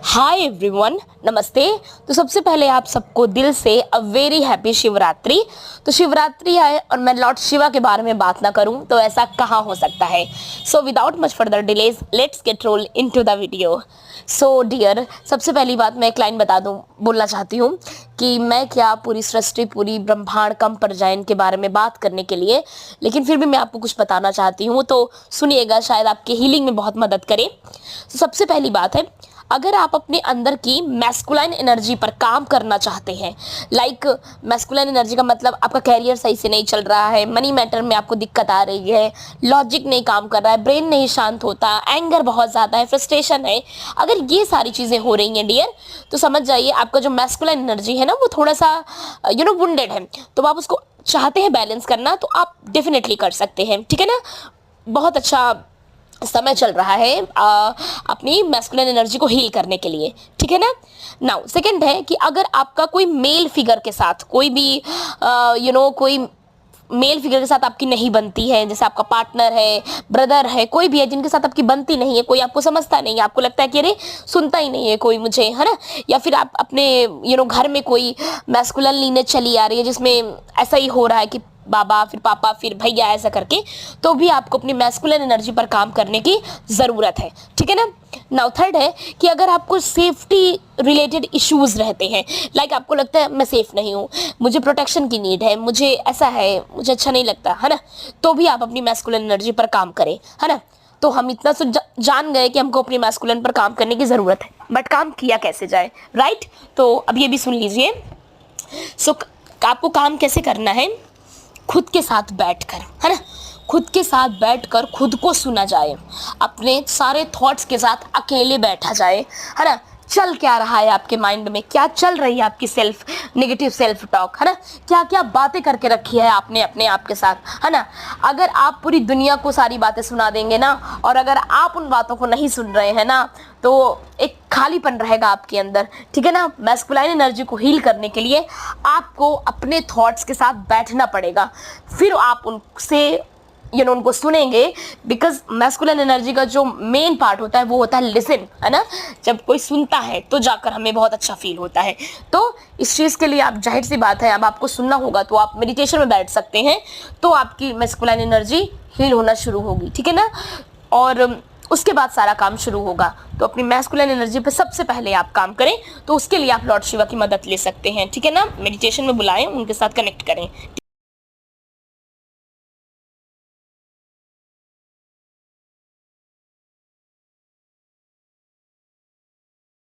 Hi everyone, नमस्ते। तो सबसे पहले आप सबको दिल से अ वेरी हैप्पी शिवरात्रि। तो शिवरात्रि है और मैं लॉर्ड शिवा के बारे में बात ना करूं तो ऐसा कहाँ हो सकता है। So without much further delays let's get roll into the video. So dear, सबसे पहली बात मैं एक लाइन बोलना चाहती हूँ कि मैं क्या पूरी सृष्टि, पूरी ब्रह्मांड, कम प्रजायन के बारे में बात करने के लिए, लेकिन फिर भी मैं आपको कुछ बताना चाहती हूँ, तो सुनिएगा, शायद आपके हीलिंग में बहुत मदद करे। तो सबसे पहली बात है, अगर आप अपने अंदर की मैस्कुलाइन एनर्जी पर काम करना चाहते हैं, लाइक मैस्कुलाइन एनर्जी का मतलब आपका कैरियर सही से नहीं चल रहा है, मनी मैटर में आपको दिक्कत आ रही है, लॉजिक नहीं काम कर रहा है, ब्रेन नहीं शांत होता, एंगर बहुत ज़्यादा है, फ्रस्ट्रेशन है, अगर ये सारी चीज़ें हो रही हैं डियर, तो समझ जाइए आपका जो मैस्कुलाइन एनर्जी है ना, वो थोड़ा सा वुंडेड है। तो आप उसको चाहते हैं बैलेंस करना, तो आप डेफिनेटली कर सकते हैं, ठीक है ना। बहुत अच्छा समय चल रहा है अपनी मैस्कुलिन एनर्जी को हील करने के लिए, ठीक है ना। नाउ सेकंड है कि अगर आपका कोई मेल फिगर के साथ कोई भी कोई मेल फिगर के साथ आपकी नहीं बनती है, जैसे आपका पार्टनर है, ब्रदर है, कोई भी है जिनके साथ आपकी बनती नहीं है, कोई आपको समझता नहीं है, आपको लगता है कि अरे सुनता ही नहीं है कोई मुझे, है ना, या फिर आप अपने घर में कोई मैस्कुलिन लीनेज चली आ रही है जिसमें ऐसा ही हो रहा है कि बाबा फिर पापा फिर भैया ऐसा करके, तो भी आपको अपनी मैस्कुलिन एनर्जी पर काम करने की ज़रूरत है, ठीक है ना। नाउ थर्ड है कि अगर आपको सेफ्टी रिलेटेड इश्यूज रहते हैं, लाइक आपको लगता है मैं सेफ नहीं हूँ, मुझे प्रोटेक्शन की नीड है, मुझे ऐसा है, मुझे अच्छा नहीं लगता है ना, तो भी आप अपनी मैस्कुलिन एनर्जी पर काम करें, है ना। तो हम इतना तो जान गए कि हमको अपनी मैस्कुलिन पर काम करने की ज़रूरत है, बट काम किया कैसे जाए, राइट। तो अब ये भी सुन लीजिए। सो आपको काम कैसे करना है, खुद के साथ बैठकर, है ना, खुद के साथ बैठकर खुद को सुना जाए, अपने सारे थॉट्स के साथ अकेले बैठा जाए, है ना। चल क्या रहा है आपके माइंड में, क्या चल रही है आपकी नेगेटिव सेल्फ टॉक, है ना, क्या क्या बातें करके रखी है आपने अपने आप के साथ, है ना। अगर आप पूरी दुनिया को सारी बातें सुना देंगे ना, और अगर आप उन बातों को नहीं सुन रहे हैं ना, तो एक खालीपन रहेगा आपके अंदर, ठीक है ना। मैस्कुलाइन एनर्जी को हील करने के लिए आपको अपने थॉट्स के साथ बैठना पड़ेगा, फिर आप उनसे उनको सुनेंगे, बिकॉज मैस्कुलिन एनर्जी का जो मेन पार्ट होता है वो होता है लिसन, है ना। जब कोई सुनता है तो जाकर हमें बहुत अच्छा फील होता है। तो इस चीज़ के लिए आप, जाहिर सी बात है, अब आपको सुनना होगा तो आप मेडिटेशन में बैठ सकते हैं, तो आपकी मैस्कुलिन एनर्जी हील होना शुरू होगी, ठीक है ना। और उसके बाद सारा काम शुरू होगा। तो अपनी मैस्कुलिन एनर्जी पे सबसे पहले आप काम करें, तो उसके लिए आप लॉर्ड शिवा की मदद ले सकते हैं, ठीक है ना। मेडिटेशन में बुलाएं, उनके साथ कनेक्ट करें।